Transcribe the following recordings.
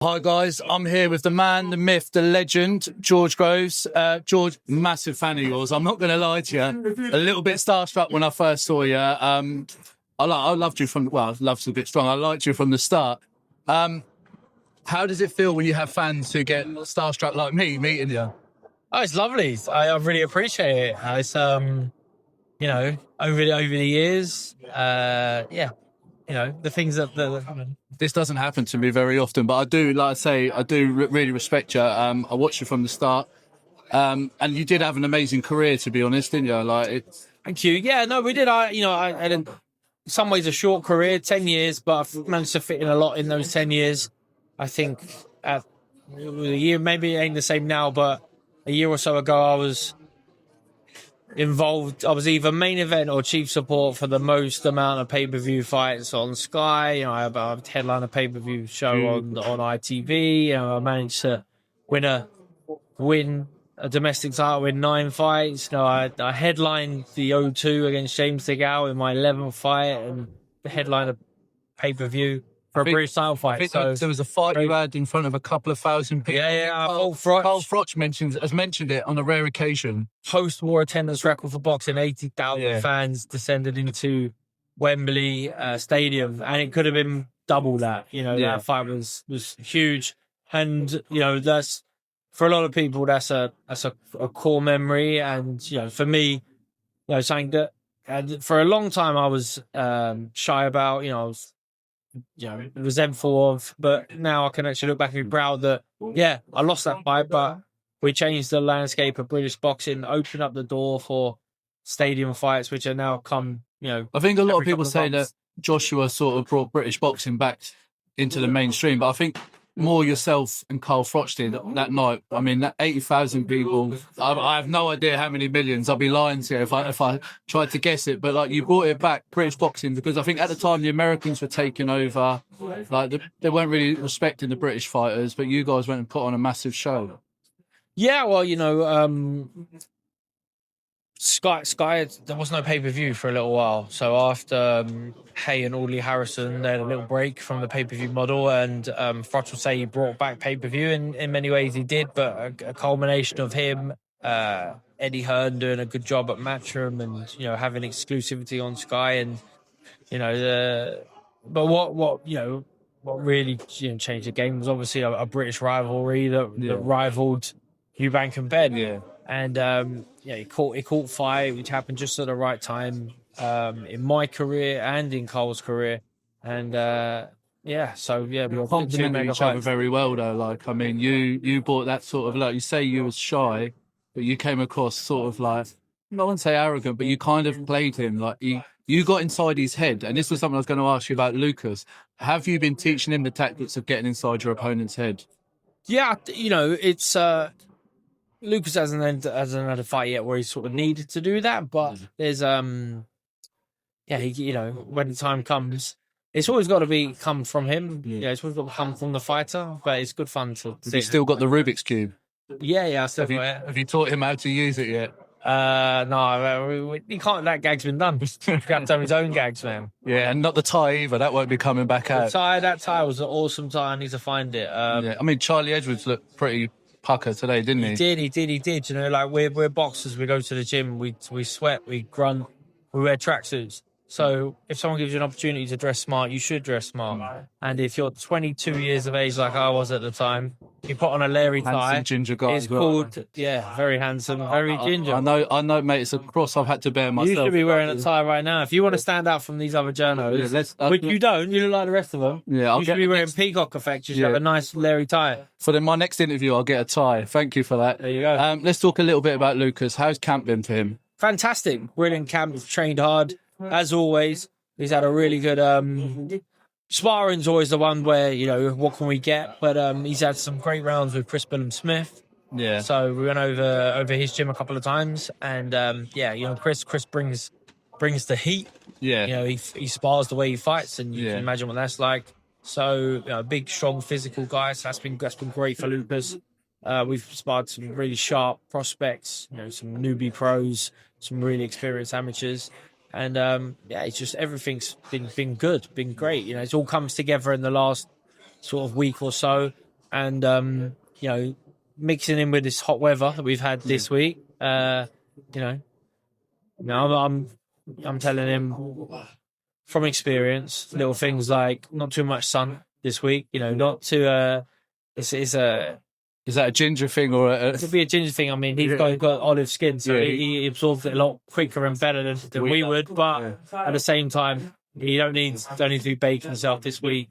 Hi guys, I'm here with the man, the myth, the legend, George Groves. George, massive fan of yours. I'm not going to lie to you. A little bit starstruck when I first saw you. I loved you from, well, love's a bit strong. I liked you from the start. How does it feel when you have fans who get starstruck like me meeting you? Oh, it's lovely. I really appreciate it. It's over the years, the things that This doesn't happen to me very often, but I do, like I say, I do really respect you. I watched you from the start. And you did have an amazing career, to be honest, didn't you? Thank you. Yeah, no, we did. I had in some ways a short career, 10 years, but I've managed to fit in a lot in those 10 years. I think a year, maybe it ain't the same now, but a year or so ago, I was involved. I was either main event or chief support for the most amount of pay-per-view fights on Sky. I headline a pay-per-view show on ITV. I managed to win a domestic title in 9 fights. I headlined the O2 against James DeGale in my 11th fight and headlined a pay-per-view for a British title fight. So there was a fight you had in front of a couple of thousand people. Carl Froch has mentioned it on a rare occasion. Post-war attendance record for boxing, 80,000 fans descended into Wembley Stadium, and it could have been double that. That fight was huge, and that's for a lot of people that's a core memory, and for me, something that for a long time I was shy about. I was resentful of, but now I can actually look back and be proud that I lost that fight, but we changed the landscape of British boxing, opened up the door for stadium fights, which are now come. I think a lot of people say that Joshua sort of brought British boxing back into the mainstream, but I think more yourself and Carl Froch did that night. I mean, that 80,000 people, I have no idea how many millions. I'd be lying to you if I tried to guess it, but like you brought it back, British boxing, because I think at the time the Americans were taking over, like they weren't really respecting the British fighters, but you guys went and put on a massive show. Yeah, well, Sky, there was no pay-per-view for a little while. So after Hay and Audley Harrison, they had a little break from the pay-per-view model, and Froch will say he brought back pay-per-view. In many ways he did, but a culmination of him, Eddie Hearn doing a good job at Matchroom, and having exclusivity on Sky, and but what really changed the game was obviously a British rivalry that rivaled Eubank and Ben. Yeah. And it caught fire, which happened just at the right time in my career and in Carl's career. And we complemented each other very well, though. Like, I mean, you brought that sort of, like you say, you was shy, but you came across sort of like, I wouldn't say arrogant, but you kind of played him like you got inside his head. And this was something I was going to ask you about Lucas. Have you been teaching him the tactics of getting inside your opponent's head? Yeah, it's. Lucas hasn't had a fight yet where he sort of needed to do that, but there's when the time comes, it's always got to come from him. Yeah, it's always got to come from the fighter, but it's good fun to. Have you still got the Rubik's cube? Yeah, I still got it. Have you taught him how to use it yet? No, he can't. That gag's been done. He's got to have his own gags, man. Yeah, and not the tie either. That won't be coming back out. That tie was an awesome tie. I need to find it. I mean, Charlie Edwards looked pretty pucker today, didn't he? He did. Like we're boxers. We go to the gym. We sweat. We grunt. We wear tracksuits. So if someone gives you an opportunity to dress smart, you should dress smart. And if you're 22 years of age, like I was at the time, you put on a Larry tie. Handsome ginger guy. It's called, very handsome, very ginger. I know, mate. It's a cross I've had to bear myself. You should be wearing a tie right now. If you want to stand out from these other journos, which you don't, you look like the rest of them. Yeah, you should be wearing peacock effects. You should have a nice Larry tie. For my next interview, I'll get a tie. Thank you for that. There you go. Let's talk a little bit about Lucas. How's camp been for him? Fantastic. Brilliant camp. He's trained hard, as always. He's had a really good sparring's always the one where what can we get, but he's had some great rounds with Chris Billum-Smith. Yeah. So we went over his gym a couple of times, and Chris brings the heat. Yeah. He spars the way he fights, and you can imagine what that's like. So big, strong, physical guy. So that's been great for Lucas. We've sparred some really sharp prospects, some newbie pros, some really experienced amateurs. And it's just everything's been good, been great. It's all comes together in the last sort of week or so. and mixing in with this hot weather that we've had this week, I'm telling him from experience, little things like not too much sun this week. Not to it's a. Is that a ginger thing or it could be a ginger thing? I mean, he's got olive skin, so he absorbs it a lot quicker and better than we would. But at the same time, he don't need to be baking himself this week,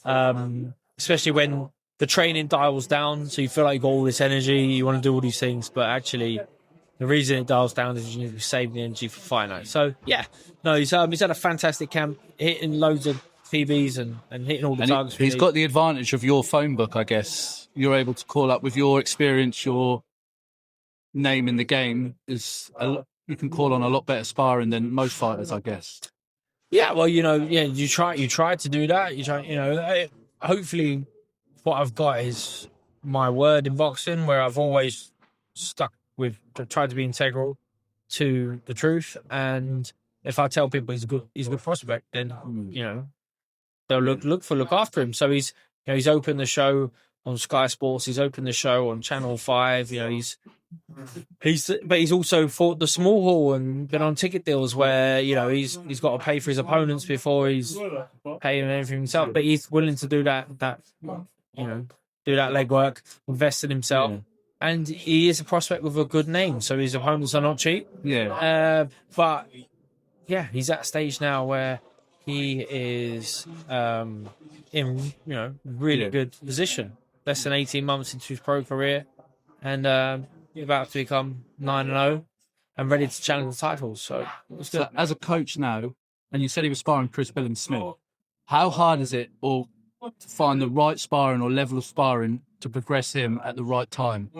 especially when the training dials down. So you feel like you got all this energy, you want to do all these things, but actually, the reason it dials down is you need to save the energy for fight night. So he's had a fantastic camp, hitting loads of PBs and hitting all the targets. He's got the advantage of your phone book, I guess. You're able to call up with your experience, your name in the game you can call on a lot better sparring than most fighters, I guess. Yeah, well, you try to do that. Hopefully what I've got is my word in boxing, where I've always tried to be integral to the truth. And if I tell people he's a good prospect, then, they'll look after him. So he's opened the show on Sky Sports. He's opened the show on Channel 5. But he's also fought the small hall and been on ticket deals where, he's got to pay for his opponents before he's paying everything himself. But he's willing to do that legwork, invest in himself. Yeah. And he is a prospect with a good name, so his opponents are not cheap. Yeah. But he's at a stage now where he is in really good position. Less than 18 months into his pro career, and about to become 9-0 and ready to challenge the titles. So as a coach now, and you said he was sparring Chris Smith, how hard is it to find the right sparring or level of sparring to progress him at the right time?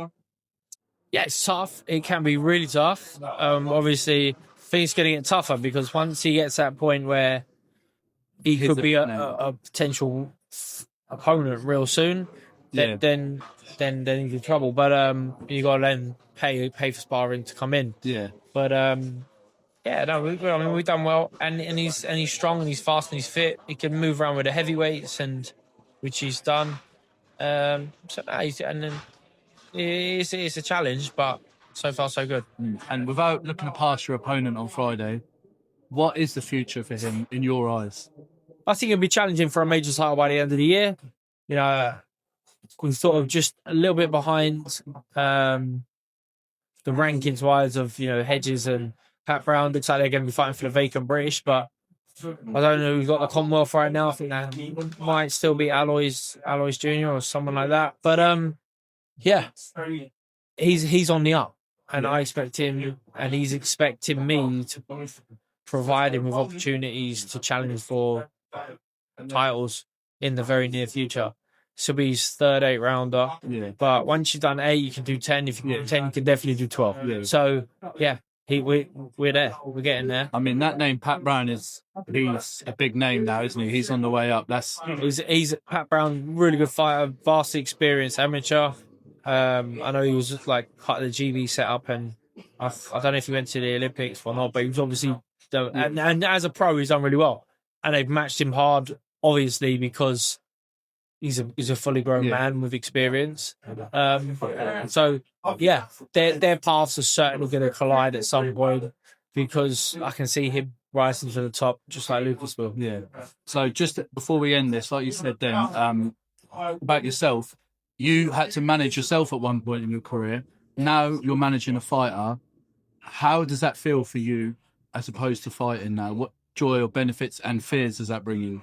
Yeah, it's tough. It can be really tough. Obviously, things going to get tougher because once he gets to that point where he could be a potential opponent real soon, then he's in trouble. But you got to then pay for sparring to come in. Yeah. But we've done well, and he's strong and he's fast and he's fit. He can move around with the heavyweights, which he's done. It's a challenge, but so far so good. And without looking past your opponent on Friday, what is the future for him in your eyes? I think it'll be challenging for a major title by the end of the year. We're sort of just a little bit behind the rankings wise of Hedges and Pat Brown. Looks like they're going to be fighting for the vacant British, but I don't know. We've got the Commonwealth right now. I think that might still be Alloys Jr. or someone like that. But he's on the up, and I expect him, and he's expecting me to provide him with opportunities to challenge for titles in the very near future. This will be his third 8-rounder. Yeah. But once you've done 8, you can do 10. If you do 10, you can definitely do 12. Yeah. So, we're there. We're getting there. I mean, that name, Pat Brown, he's a big name now, isn't he? He's on the way up. He's Pat Brown, really good fighter, vastly experienced amateur. I know he was like part of the GB setup, and I don't know if he went to the Olympics or not, but he was obviously and as a pro, he's done really well. And they've matched him hard, obviously, because he's a fully grown man with experience. So their paths are certainly going to collide at some point, because I can see him rising to the top just like Lucas will. Yeah. So just before we end this, like you said then, about yourself, you had to manage yourself at one point in your career. Now you're managing a fighter. How does that feel for you as opposed to fighting now? What joy or benefits and fears does that bring you?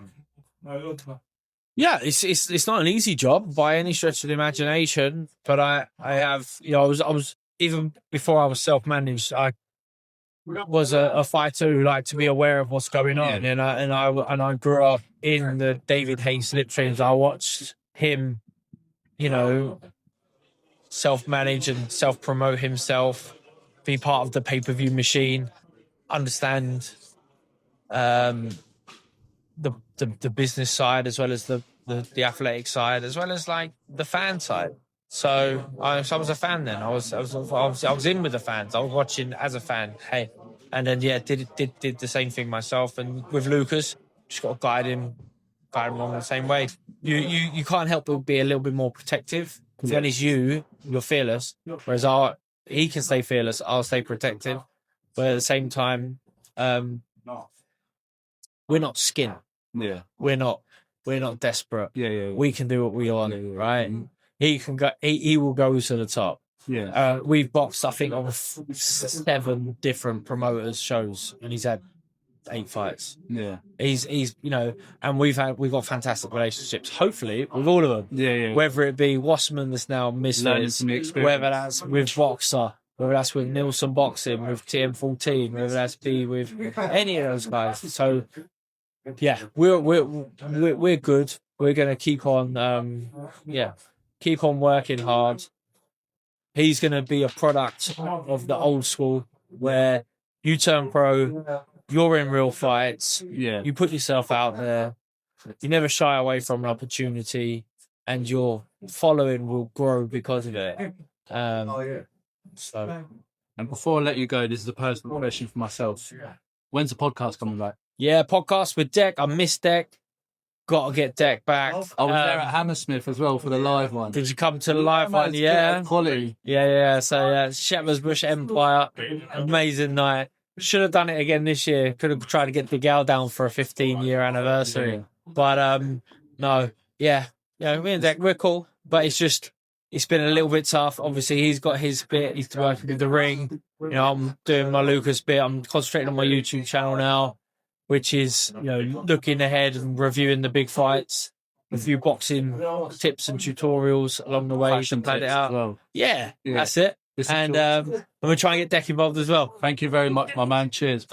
Yeah, it's not an easy job by any stretch of the imagination, but I have, I was even before I was self-managed, I was a fighter who liked to be aware of what's going on, and I grew up in the David Hayes slip streams. I watched him, self-manage and self-promote himself, be part of the pay-per-view machine, understand the business side as well as the athletic side, as well as like the fan side. So I was a fan then. I was in with the fans. I was watching as a fan. Hey, and then did the same thing myself. And with Lucas, just got to guide him fight him along the same way. You can't help but be a little bit more protective because when it's you're fearless, whereas he can stay fearless, I'll stay protective. But at the same time, we're not skin. Yeah. We're not desperate. Yeah. We can do what we want, right? He can go. He will go to the top. Yeah. We've boxed, I think, on 7 different promoters' shows, and he's had 8 fights. Yeah. He's and we've got fantastic relationships. Hopefully, with all of them. Yeah. Whether it be Wassman that's now Misfits, whether that's with Boxer, whether that's with Nielsen Boxing, with TM14, whether that's with any of those guys. So yeah, we're good. We're gonna keep on keep on working hard. He's gonna be a product of the old school where you turn pro, you're in real fights, you put yourself out there, you never shy away from an opportunity, and your following will grow because of it. So, and before I let you go, this is a personal question for myself. When's the podcast coming back? Yeah, podcast with Deck. I missed Deck. Got to get Deck back. I was there at Hammersmith as well for the live one. Did you come to the live one? Yeah. Quality. Yeah. So, Shepherd's Bush Empire. Amazing night. Should have done it again this year. Could have tried to get the gal down for a 15-year anniversary. Yeah. But, no. Yeah. Yeah, me and Deck, we're cool. But it's been a little bit tough. Obviously, he's got his bit. He's working with the ring. I'm doing my Lucas bit. I'm concentrating on my YouTube channel now, which is, looking ahead and reviewing the big fights. A few boxing tips and tutorials along the way to plan it out. Well. Yeah, that's it. And we're trying to get Deck involved as well. Thank you very much, my man. Cheers.